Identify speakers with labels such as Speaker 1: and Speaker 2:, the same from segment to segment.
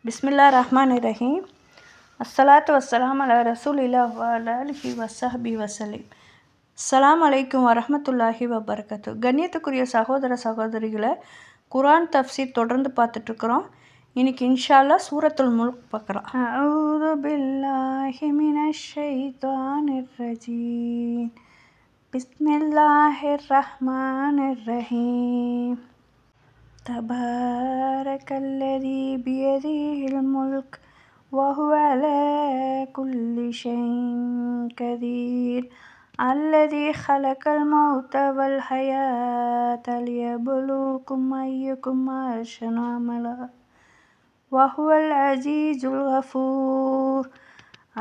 Speaker 1: பிஸ்மில்லா ரஹ்மான் ரஹீம். அஸ்ஸலாத்து வஸ்ஸலாம் அலா ரசூலில்லா வ அலா ஆலிஹி வஸஹ்பி வஸல்லிம். அஸ்ஸலாமு அலைக்கும் வரஹ்மத்துல்லாஹி வபரகாத்து. கண்ணியத்துக்குரிய சகோதர சகோதரிகளை, குர்ஆன் தஃப்சீர் தொடர்ந்து பார்த்துட்ருக்குறோம். இன்னைக்கு இன்ஷா அல்லாஹ் சூரத்துல் முல்க் பார்க்குறோம். அஊது பில்லாஹி மினஷ் ஷைத்தானிர் ரஜீம். பிஸ்மில்லாஹிர் ரஹ்மானிர் ரஹீம். தபாரக்கல்லதி பியதிஹில் முல்க் வஹுவ அலா குல்லி ஷைஇன் கதீர். அல்லதி ஹலகல் மௌத வல் ஹயாத லியப்லுவக்கும் அய்யுக்கும் அஹ்ஸனு அமலா வஹுவல் அஸீஸுல் கஃபூர்.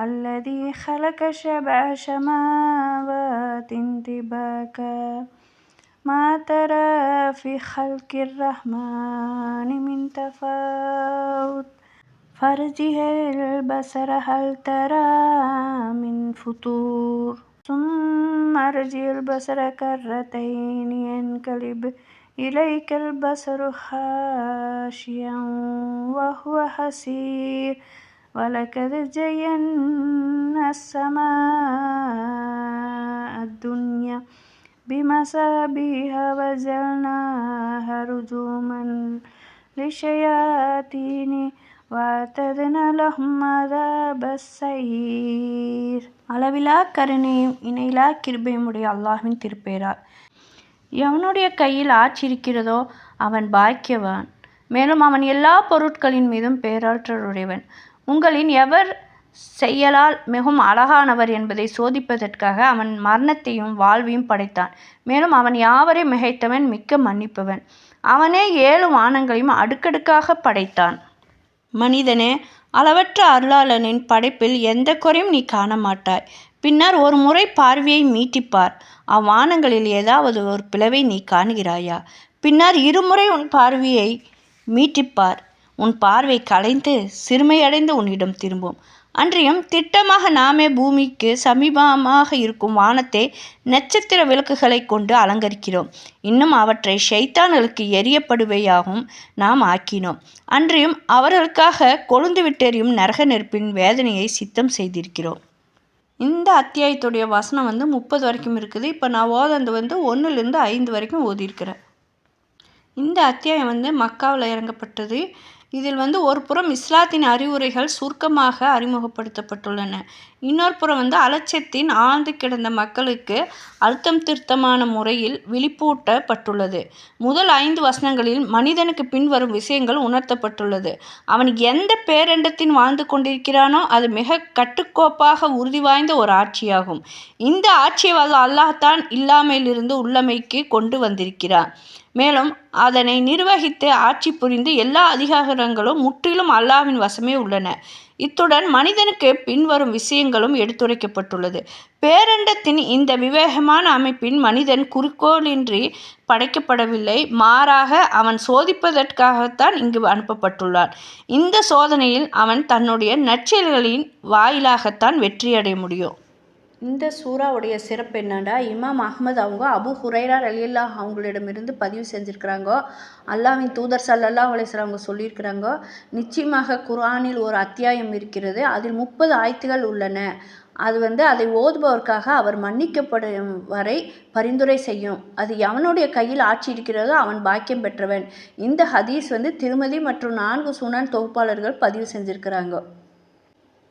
Speaker 1: அல்லதி ஹலக சப்அ ஸமாவாத்தின் திபாகா மா தரா ஃபி ஹல்கிர் ரஹ்மானி மின் தஃபாவுத் ஃபர்ஜிஇல் பஸர ஹல் தரா மின் ஃபுதூர். சும்ம அர்ஜிஇல் பஸர கர்ரத்தைனி யன்கலிப் இலைக்கல் பஸரு ஹாஷியன் வஹுவ ஹஸீர். வலகத் ஸய்யன்னா அஸ்-ஸமாஅ அத்-துன்யா பிமஸாபிஹ வஜஅல்நாஹா ருஜூமன் லிஷ்ஷயாத்தீனி வஅதத்னா லஹும் அஸாபஸ் ஸயீர். அளவிலா கருணையும் இணையிலா கிருபையும் உடைய அல்லாஹ்வின் திருப்பெயரால். எவனுடைய கையில் ஆட்சி இருக்கிறதோ அவன் பாக்கியவான். மேலும் அவன் எல்லா பொருட்களின் மீதும் பேராற்றலுடையவன். உங்களின் எவர் செயலால் மிகவும் அழகானவர் என்பதை சோதிப்பதற்காக அவன் மரணத்தையும் வாழ்வையும் படைத்தான். மேலும் அவன் யாவரையும் மிகைத்தவன், மிக்க மன்னிப்பவன். அவனே 7 வானங்களையும் அடுக்கடுக்காக படைத்தான். மனிதனே, அளவற்ற அருளாளனின் படைப்பில் எந்த குறையும் நீ காண மாட்டாய். பின்னர் ஒரு முறை பார்வையை மீட்டிப்பார். அவ்வானங்களில் ஏதாவது ஒரு பிளவை நீ காண்கிறாயா? பின்னர் இருமுறை உன் பார்வையை மீட்டிப்பார். உன் பார்வை கலைந்து சிறுமையடைந்து உன்னிடம் திரும்பும். அன்றியும் திட்டமாக நாமே பூமிக்கு சமீபமாக இருக்கும் வானத்தை நட்சத்திர விளக்குகளை கொண்டு அலங்கரிக்கிறோம். இன்னும் அவற்றை ஷைத்தான்களுக்கு எரியப்படுவையாகவும் நாம் ஆக்கினோம். அன்றியும் அவர்களுக்காக கொழுந்து விட்டெரியும் நரக நெருப்பின் வேதனையை சித்தம் செய்திருக்கிறோம். இந்த அத்தியாயத்துடைய வசனம் 30 வரைக்கும் இருக்குது. இப்போ நான் ஓதந்து 1லிருந்து 5 வரைக்கும் ஓதியிருக்கிறேன். இந்த அத்தியாயம் மக்காவில் இறங்கப்பட்டது. இதில் ஒரு புறம் இஸ்லாத்தின் அறிவுரைகள் சுருக்கமாக அறிமுகப்படுத்தப்பட்டுள்ளன. இன்னொரு புறம் அலட்சியத்தின் ஆழ்ந்து கிடந்த மக்களுக்கு அழுத்தம் திருத்தமான முறையில் விழிப்பூட்டப்பட்டுள்ளது. முதல் 5 வசனங்களில் மனிதனுக்கு பின்வரும் விஷயங்கள் உணர்த்தப்பட்டுள்ளது. அவன் எந்த பேரண்டத்தின் வாழ்ந்து கொண்டிருக்கிறானோ அது மிக கட்டுக்கோப்பாக உறுதி வாய்ந்த ஒரு ஆட்சியாகும். இந்த ஆட்சியை அல்லாஹ்தான் இல்லாமையிலிருந்து உள்ளமைக்கு கொண்டு வந்திருக்கிறான். மேலும் அதனை நிர்வகித்து ஆட்சி புரிந்து எல்லா அதிகாரங்களும் முற்றிலும் அல்லாஹ்வின் வசமே உள்ளன. இத்துடன் மனிதனுக்கு பின்வரும் விஷயங்களும் எடுத்துரைக்கப்பட்டுள்ளது. பேரண்டத்தின் இந்த விவேகமான அமைப்பின் மனிதன் குறிக்கோளின்றி படைக்கப்படவில்லை. மாறாக அவன் சோதிப்பதற்காகத்தான் இங்கு அனுப்பப்பட்டுள்ளான். இந்த சோதனையில் அவன் தன்னுடைய நற்செயல்களின் வாயிலாகத்தான் வெற்றியடைய முடியும். இந்த சூறாவுடைய சிறப்பு என்னடா, இமாம் அஹ்மத் அவங்க அபு ஹுரைரா ரலியல்லாஹு அவங்களிடமிருந்து பதிவு செஞ்சுருக்கிறாங்க. அல்லாஹ்வின் தூதர் ஸல்லல்லாஹு அலைஹி வஸல்லம் அவங்க சொல்லியிருக்கிறாங்க, நிச்சயமாக குர்ஆனில் ஒரு அத்தியாயம் இருக்கிறது. அதில் 30 ஆயத்துகள் உள்ளன. அது அதை ஓதுபவர்க்காக அவர் மன்னிக்கப்படும் வரை பரிந்துரை செய்யும். அது எவனுடைய கையில் ஆட்சி இருக்கிறதோ அவன் பாக்கியம் பெற்றவன். இந்த ஹதீஸ் திருமதி மற்றும் 4 சுனன் தொகுப்பாளர்கள் பதிவு செஞ்சுருக்கிறாங்க.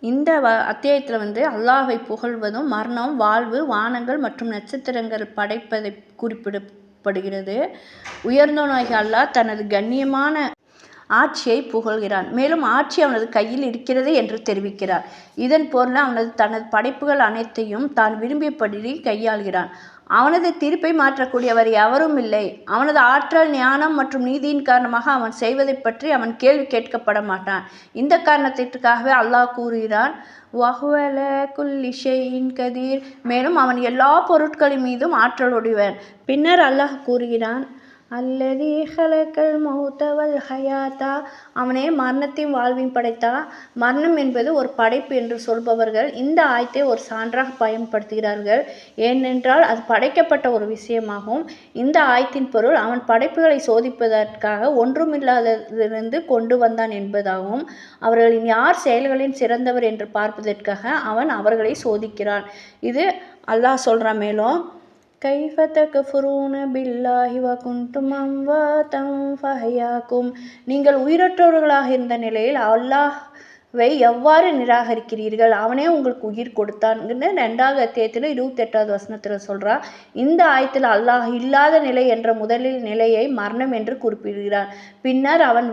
Speaker 1: இந்த அத்தியாயத்தில் அல்லாஹ்வை புகழ்வதும் மரணம், வாழ்வு, வானங்கள் மற்றும் நட்சத்திரங்கள் படைப்பதை குறிப்பிடப்படுகிறது. உயர்ந்தவனாகிய அல்லாஹ் தனது கண்ணியமான ஆட்சியை புகழ்கிறான். மேலும் ஆட்சி அவனது கையில் இருக்கிறது என்று தெரிவிக்கிறார். இதன் பொருள் தனது படைப்புகள் அனைத்தையும் தான் விரும்பியபடி கையாள்கிறான். அவனது தீர்ப்பை மாற்றக்கூடியவர் எவரும் இல்லை. அவனது ஆற்றல், ஞானம் மற்றும் நீதியின் காரணமாக அவன் செய்வதை பற்றி அவன் கேள்வி கேட்கப்பட மாட்டான். இந்த காரணத்திற்காகவே அல்லாஹ் கூறுகிறான், வஹுவ அலா குல்லி ஷைஇன் கதீர். மேலும் அவன் எல்லா பொருட்களின் மீதும் ஆற்றலுடையவன். பின்னர் அல்லாஹ் கூறுகிறான், அல்லதி ஹலக்கல் மௌத்தவல் ஹயாத்தா, அவனே மரணத்தையும் வாழ்வையும் படைத்தான். மரணம் என்பது ஒரு படைப்பு என்று சொல்பவர்கள் இந்த ஆயத்தை ஒரு சான்றாக பயன்படுத்துகிறார்கள். ஏனென்றால் அது படைக்கப்பட்ட ஒரு விஷயமாகும். இந்த ஆயத்தின் பொருள் அவன் படைப்புகளை சோதிப்பதற்காக ஒன்றுமில்லாததிலிருந்து கொண்டு வந்தான் என்பதாகும். அவர்களின் யார் செயல்களின் சிறந்தவர் என்று பார்ப்பதற்காக அவன் அவர்களை சோதிக்கிறான். இது அல்லாஹ் சொல்கிறான். மேலும் கைஃப தக்ஃபுரூன பில்லாஹி வ குன்தும் அம்வாதன் ஃபஹயாக்கும், நீங்கள் உயிரற்றவர்களாக இருந்த நிலையில் அல்லாஹ்வை எவ்வாறு நிராகரிக்கிறீர்கள், அவனே உங்களுக்கு உயிர் கொடுத்தான்னு 2வது அத்தியாயத்தில் 28வது வசனத்தில் சொல்கிறான். இந்த ஆயத்தில் அல்லாஹ் இல்லாத நிலை என்ற முதலில் நிலையை மரணம் என்று குறிப்பிடுகிறான். பின்னர் அவன்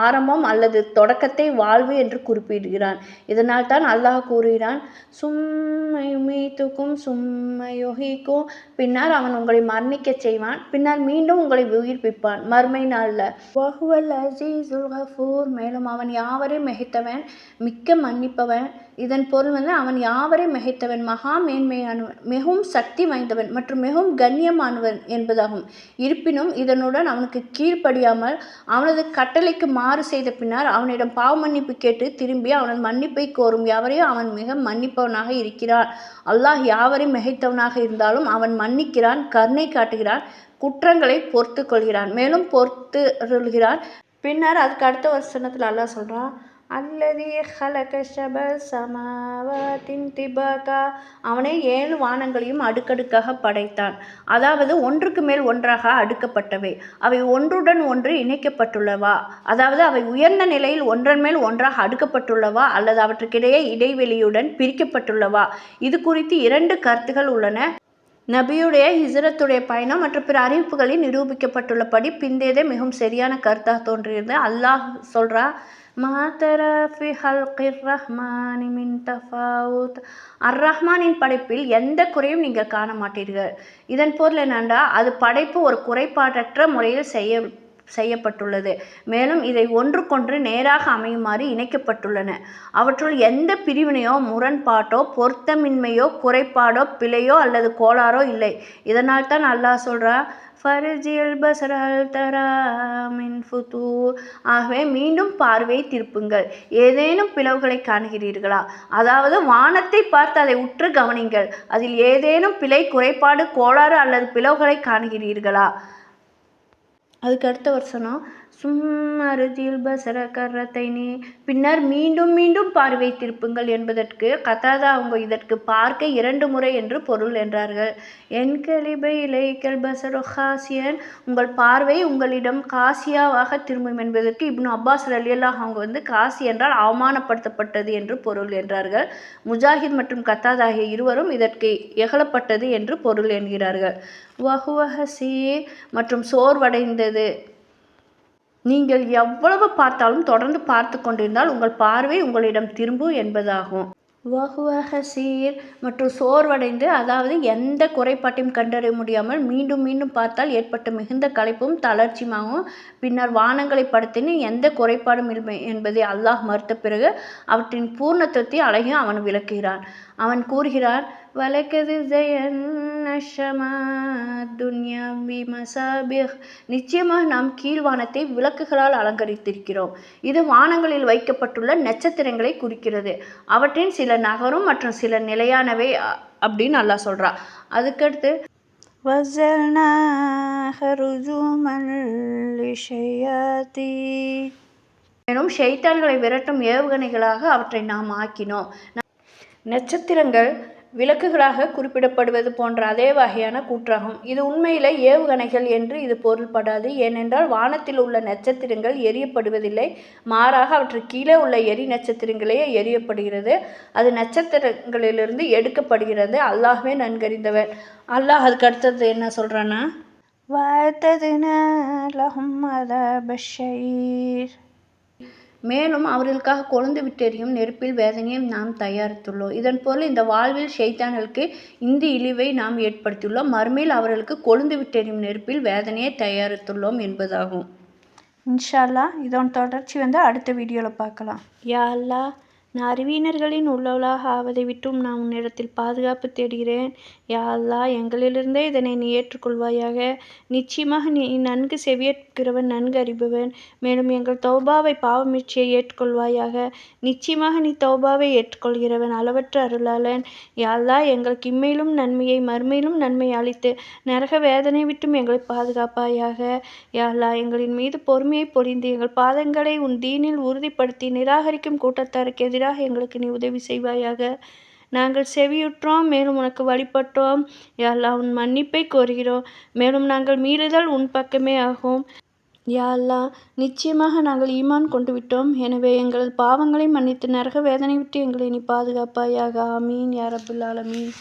Speaker 1: ஆரம்பம் அல்லது தொடக்கத்தை வாழ்வு என்று குறிப்பிடுகிறான். இதனால் தான் அல்லாஹ் கூறுகிறான், சும்மையுமீத்துக்கும் சும்மையுஹிக்கும், பின்னர் அவன் உங்களை மரணிக்க செய்வான், பின்னர் மீண்டும் உங்களை உயிர்ப்பிப்பான் மறுமை நாளில். வஹுவல் அஸீஸுல் கஃபூர், மேலும் அவன் யாவரையும் மிகைத்தவன், மிக்க மன்னிப்பவன். இதன் பொருள் அவன் யாவரையும் மிகைத்தவன், மகா மேன்மையானவன், மிகவும் சக்தி வாய்ந்தவன் மற்றும் மிகவும் கண்ணியமானவன் என்பதாகும். இருப்பினும் இதனுடன் அவனுக்கு கீழ்ப்படியாமல் அவனது கட்டளைக்கு மாறு செய்த பின்னர் அவனிடம் பாவ மன்னிப்பு கேட்டு திரும்பி அவனது மன்னிப்பை கோரும் யாவரையும் அவன் மிக மன்னிப்பவனாக இருக்கிறான். அல்லாஹ் யாவரையும் மிகைத்தவனாக இருந்தாலும் அவன் மன்னிக்கிறான், கருணை காட்டுகிறான், குற்றங்களை பொறுத்து கொள்கிறான், மேலும் பொறுத்துகிறான். பின்னர் அதுக்கு அடுத்த வசனத்தில் அல்லாஹ் சொல்கிறான், அல்லதி ஹலக ஸபஅ ஸமாவாத்தின் திபாகா, அவனே 7 வானங்களையும் அடுக்கடுக்காக படைத்தான். அதாவது ஒன்றுக்கு மேல் ஒன்றாக அடுக்கப்பட்டவை. அவை ஒன்றுடன் ஒன்று இணைக்கப்பட்டுள்ளவா, அதாவது அவை உயர்ந்த நிலையில் ஒன்றன் மேல் ஒன்றாக அடுக்கப்பட்டுள்ளவா அல்லது அவற்றுக்கிடையே இடைவெளியுடன் பிரிக்கப்பட்டுள்ளவா, இது குறித்து 2 கருத்துகள் உள்ளன. நபியுடைய ஹிஜ்ரத்துடைய பயணம் மற்றும் பிற அறிவிப்புகளில் நிரூபிக்கப்பட்டுள்ளபடி பிந்தையதே மிகவும் சரியான கருத்தாக தோன்றியது. அல்லாஹ் சொல்றா, அர்-ரஹ்மானின் படைப்பில் எந்த குறையும் நீங்கள் காண மாட்டீர்கள். இதன் பொருள் என்னண்டா, அது படைப்பு ஒரு குறைபாடற்ற முறையில் செய்யப்பட்டுள்ளது. மேலும் இதை ஒன்றுக்கொன்று நேராக அமையுமாறு இணைக்கப்பட்டுள்ளன. அவற்றுள் எந்த பிரிவினையோ முரண்பாட்டோ பொருத்தமின்மையோ குறைபாடோ பிழையோ அல்லது கோளாறோ இல்லை. இதனால் தான் அல்லாஹ் சொல்றா, ஃபர்ஜில் பஸரல் தரா மின் ஃபுதூர், ஆகவே மீண்டும் பார்வையை திருப்புங்கள், ஏதேனும் பிளவுகளை காண்கிறீர்களா, அதாவது வானத்தை பார்த்து அதை உற்று கவனிங்கள், அதில் ஏதேனும் பிழை குறைபாடு கோளாறு அல்லது பிளவுகளை காண்கிறீர்களா. அதுக்கு அடுத்த வசனம், சும்மருஜில் பஸர கர்ரத்தைனி, பின்னர் மீண்டும் மீண்டும் பார்வை திருப்புங்கள் என்பதற்கு கதாதா அவங்க இதற்கு பார்க்க 2 முறை என்று பொருள் என்றார்கள். என்கலிபை இலைக்கல் பஸரு காசியன், உங்கள் பார்வை உங்களிடம் காசியாவாக திரும்பும் என்பதற்கு இப்னு அப்பாஸ் ரலியல்லாஹு அவங்க காசி என்றால் அவமானப்படுத்தப்பட்டது என்று பொருள் என்றார்கள். முஜாஹித் மற்றும் கத்தாதா ஆகிய இருவரும் இதற்கு எகழப்பட்டது என்று பொருள் என்கிறார்கள். வஹுவஹசி, மற்றும் சோர்வடைந்தது, நீங்கள் எவ்வளவு பார்த்தாலும் தொடர்ந்து பார்த்து கொண்டிருந்தால் உங்கள் பார்வை உங்களிடம் திரும்பும் என்பதாகும். வஹுவஹசீர், மற்றும் சோர்வடைந்து, அதாவது எந்த குறைபாட்டையும் கண்டறிய முடியாமல் மீண்டும் மீண்டும் பார்த்தால் ஏற்பட்ட மிகுந்த களைப்பும் தளர்ச்சியுமாகும். பின்னர் வானங்களை படைத்தேன், எந்த குறைபாடும் இல்லை என்பதை அல்லாஹ் மறுத்த பிறகு அவற்றின் பூர்ணத்துவத்தை அழகையும் அவன் விளக்குகிறான். அவன் கூறுகிறான், வலக்கது துன்யா பிமசாபிஹ், நிச்சயமாக நாம் கீழ்வானத்தை விளக்குகளால் அலங்கரித்திருக்கிறோம். இது வானங்களில் வைக்கப்பட்டுள்ள நட்சத்திரங்களை குறிக்கிறது. அவற்றின் சில நகரும் மற்றும் சில நிலையானவை அப்படின்னு அல்லாஹ் சொல்றா. அதுக்கடுத்து எனும் ஷைத்தான்களை விரட்டும் ஏவுகணைகளாக அவற்றை நாம் ஆக்கினோம். நட்சத்திரங்கள் விளக்குகளாக குறிப்பிடப்படுவது போன்ற அதே வகையான கூற்றாகும். இது உண்மையில ஏவுகணைகள் என்று இது பொருள்படாது. ஏனென்றால் வானத்தில் உள்ள நட்சத்திரங்கள் எரியப்படுவதில்லை, மாறாக அவற்றுக்கு கீழே உள்ள எரி நட்சத்திரங்களே எரியப்படுகிறது. அது நட்சத்திரங்களிலிருந்து எடுக்கப்படுகிறது. அல்லாஹ்வே நன்கறிந்தவன். அல்லாஹ் அதுக்கு அடுத்தது என்ன சொல்றான்னா, மேலும் அவர்களுக்காக கொழுந்து விட்டெறியும் நெருப்பில் வேதனையும் நாம் தயாரித்துள்ளோம். இதன் பொருள் இந்த வாழ்வில் ஷைத்தான்களுக்கு இந்த இழிவை நாம் ஏற்படுத்தியுள்ளோம், மறுமையில் அவர்களுக்கு கொழுந்து விட்டெறியும் நெருப்பில் வேதனையை தயாரித்துள்ளோம் என்பதாகும். இன்ஷா அல்லாஹ் இதோட தொடர்ச்சி அடுத்த வீடியோவில் பார்க்கலாம். யா அல்லாஹ், அறிவியினர்களின் உள்ளவளாக ஆவதை விட்டும் நான் உன்னிடத்தில் பாதுகாப்பு தேடுகிறேன். யா அல்லாஹ், எங்களிலிருந்தே இதனை நீ ஏற்றுக்கொள்வாயாக. நிச்சயமாக நீ நன்கு செவியேற்கிறவன், நன்கு அறிபவன். மேலும் எங்கள் தௌபாவை, பாவமீட்சியை ஏற்றுக்கொள்வாயாக. நிச்சயமாக நீ தௌபாவை ஏற்றுக்கொள்கிறவன், அளவற்ற அருளாளன். யா அல்லாஹ், எங்களுக்கு இம்மையிலும் நன்மையை, மறுமையிலும் நன்மையை அளித்து நரக வேதனை விட்டும் எங்களை பாதுகாப்பாயாக. யா அல்லாஹ், எங்களின் மீது பொறுமையை பொழிந்து எங்கள் பாதங்களை உன் தீனில் உறுதிப்படுத்தி நிராகரிக்கும் கூட்டத்தாருக்கு எதிராக எங்களுக்கு நீ உதவி செய்வாயாக. நாங்கள் செவியுற்றோம், மேலும் உனக்கு வழிபட்டோம். யா அல்லாஹ், உன் மன்னிப்பை கோருகிறோம், மேலும் நாங்கள் மீறுதல் உன் பக்கமே ஆகும். யா அல்லாஹ், நிச்சயமாக நாங்கள் ஈமான் கொண்டு விட்டோம். எனவே எங்களது பாவங்களை மன்னித்து நரக வேதனை விட்டு எங்களை நீ பாதுகாப்பாயாக. ஆமீன் யா ரப்பல் ஆலமீன்.